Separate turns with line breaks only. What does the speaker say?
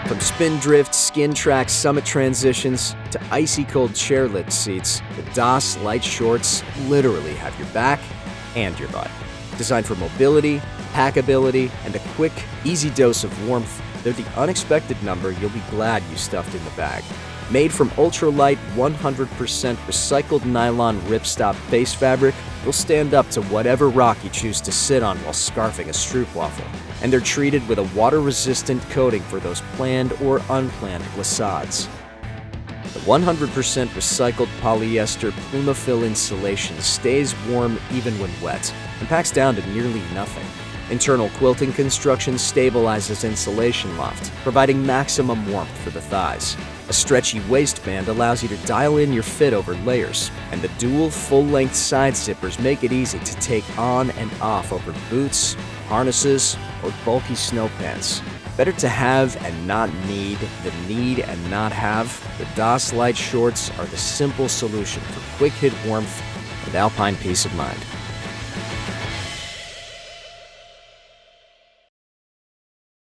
From spin drift, skin track, summit transitions, to icy cold chairlift seats, the DOS Light shorts literally have your back and your butt. Designed for mobility, packability, and a quick, easy dose of warmth, they're the unexpected number you'll be glad you stuffed in the bag. Made from ultralight, 100% recycled nylon ripstop face fabric, they'll stand up to whatever rock you choose to sit on while scarfing a stroopwafel. And they're treated with a water-resistant coating for those planned or unplanned glissades. The 100% recycled polyester PlumaFill insulation stays warm even when wet and packs down to nearly nothing. Internal quilting construction stabilizes insulation loft, providing maximum warmth for the thighs. A stretchy waistband allows you to dial in your fit over layers, and the dual full-length side zippers make it easy to take on and off over boots, harnesses, or bulky snow pants. Better to have and not need than need and not have. The DOS Light shorts are the simple solution for quick hit warmth and alpine peace of mind.